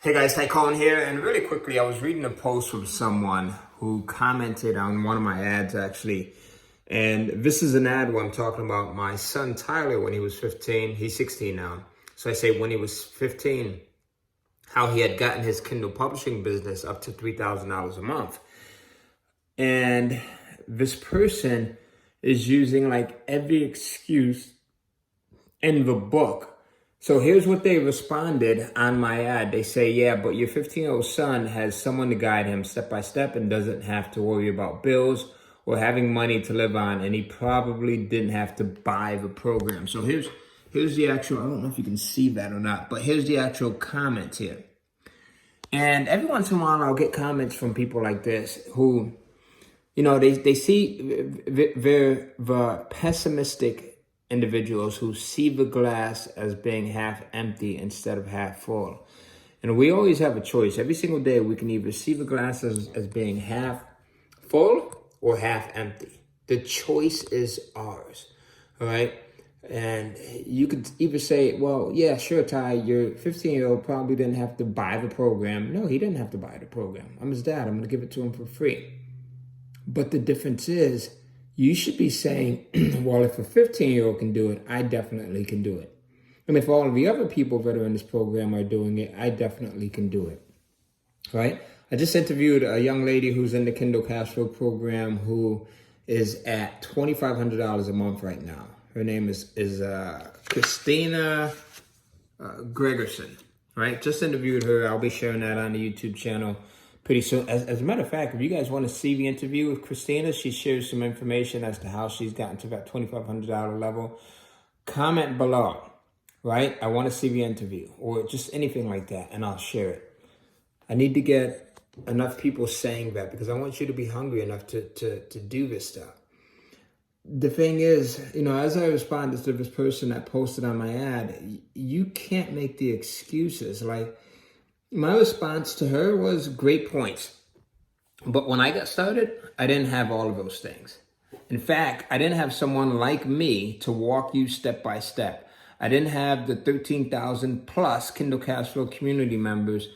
Hey guys, Ty Cohen here, and really quickly, I was reading a post from someone who commented on one of my ads actually, and this is an ad where I'm talking about my son Tyler when he was 15. He's 16 now. So I say when he was 15, how he had gotten his Kindle publishing business up to $3,000 a month. And this person is using like every excuse in the book. So here's what they responded on my ad. They say, yeah, but your 15-year-old son has someone to guide him step by step and doesn't have to worry about bills or having money to live on. And he probably didn't have to buy the program. So here's the actual, I don't know if you can see that or not, but here's the actual comment here. And every once in a while, I'll get comments from people like this who, you know, they see they're the pessimistic individuals who see the glass as being half empty instead of half full. And we always have a choice. Every single day, we can either see the glass as being half full or half empty. The choice is ours, all right? And you could either say, well, yeah, sure, Ty, your 15-year-old probably didn't have to buy the program. No, he didn't have to buy the program. I'm his dad. I'm going to give it to him for free. But the difference is, you should be saying, well, if a 15-year-old can do it, I definitely can do it. And if all of the other people that are in this program are doing it, I definitely can do it, right? I just interviewed a young lady who's in the Kindle Cash Flow program who is at $2,500 a month right now. Her name is Christina Gregerson, right? Just interviewed her. I'll be sharing that on the YouTube channel pretty soon. As a matter of fact, if you guys want to see the interview with Christina, she shares some information as to how she's gotten to that $2,500 level. Comment below, right? I want to see the interview or just anything like that, and I'll share it. I need to get enough people saying that because I want you to be hungry enough to do this stuff. The thing is, you know, as I responded to this person that posted on my ad, you can't make the excuses. Like, my response to her was great points. But when I got started, I didn't have all of those things. In fact, I didn't have someone like me to walk you step by step. I didn't have the 13,000 plus Kindle Cash Flow community members.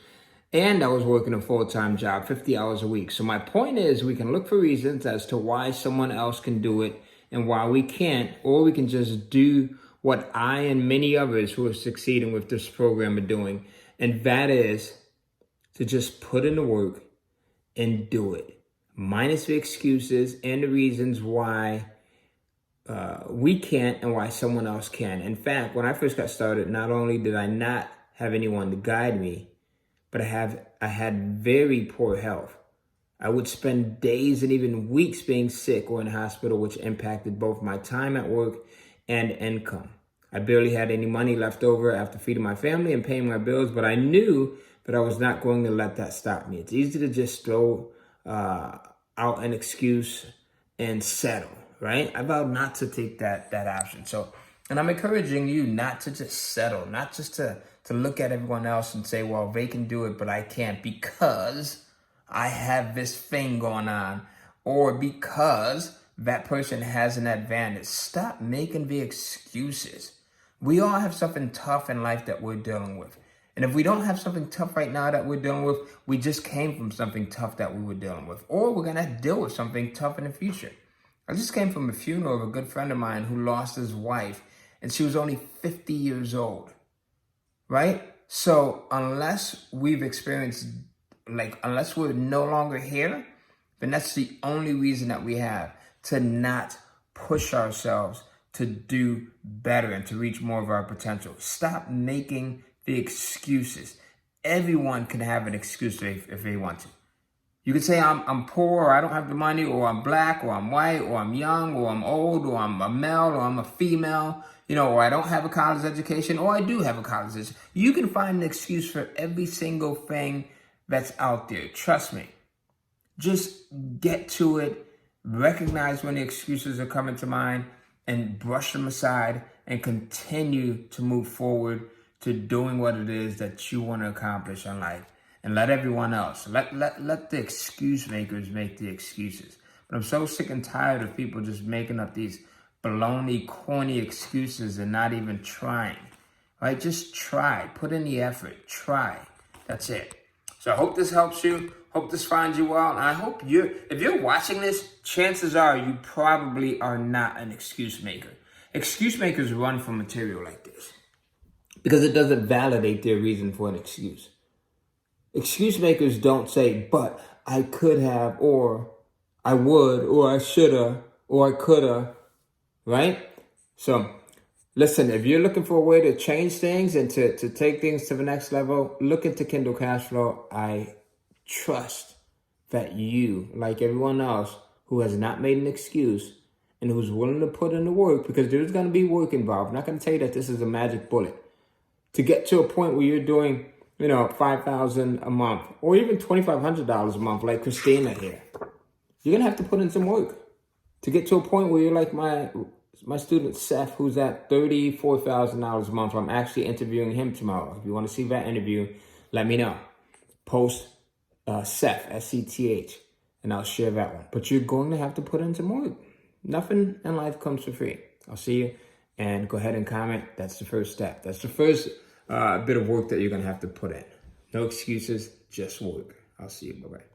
And I was working a full-time job, 50 hours a week. So my point is, we can look for reasons as to why someone else can do it and why we can't, or we can just do what I and many others who are succeeding with this program are doing. And that is to just put in the work and do it. Minus the excuses and the reasons why we can't and why someone else can. In fact, when I first got started, not only did I not have anyone to guide me, but I had very poor health. I would spend days and even weeks being sick or in hospital, which impacted both my time at work and income. I barely had any money left over after feeding my family and paying my bills, but I knew that I was not going to let that stop me. It's easy to just throw out an excuse and settle, right? I vowed not to take that option. So, and I'm encouraging you not to just settle, not just to look at everyone else and say, well, they can do it, but I can't because I have this thing going on, or because that person has an advantage. Stop making the excuses. We all have something tough in life that we're dealing with. And if we don't have something tough right now that we're dealing with, we just came from something tough that we were dealing with. Or we're going to deal with something tough in the future. I just came from a funeral of a good friend of mine who lost his wife, and she was only 50 years old, right? So unless we've experienced, unless we're no longer here, then that's the only reason that we have to not push ourselves to do better and to reach more of our potential. Stop making the excuses. Everyone can have an excuse if they want to. You can say I'm poor, or I don't have the money, or I'm black, or I'm white, or I'm young, or I'm old, or I'm a male, or I'm a female, you know, or I don't have a college education, or I do have a college education. You can find an excuse for every single thing that's out there. Trust me. Just get to it, recognize when the excuses are coming to mind, and brush them aside and continue to move forward to doing what it is that you want to accomplish in life. And let everyone else, let the excuse makers make the excuses. But I'm so sick and tired of people just making up these baloney, corny excuses and not even trying, right? Just try, put in the effort, try. That's it. So I hope this helps you. Hope this finds you well. And I hope if you're watching this, chances are you probably are not an excuse maker. Excuse makers run from material like this because it doesn't validate their reason for an excuse. Excuse makers don't say, but I could have, or I would, or I shoulda, or I coulda, right? So listen, if you're looking for a way to change things and to take things to the next level, look into Kindle Cashflow. I trust that you, like everyone else who has not made an excuse and who's willing to put in the work, because there's going to be work involved. I'm not going to tell you that this is a magic bullet. To get to a point where you're doing, $5,000 a month or even $2,500 a month, like Christina here, you're going to have to put in some work. To get to a point where you're like my student Seth, who's at $34,000 a month. I'm actually interviewing him tomorrow. If you want to see that interview, let me know. Post Seth, SCTH, and I'll share that one. But you're going to have to put in some work. Nothing in life comes for free. I'll see you, and go ahead and comment. That's the first step. That's the first bit of work that you're going to have to put in. No excuses, just work. I'll see you. Bye-bye.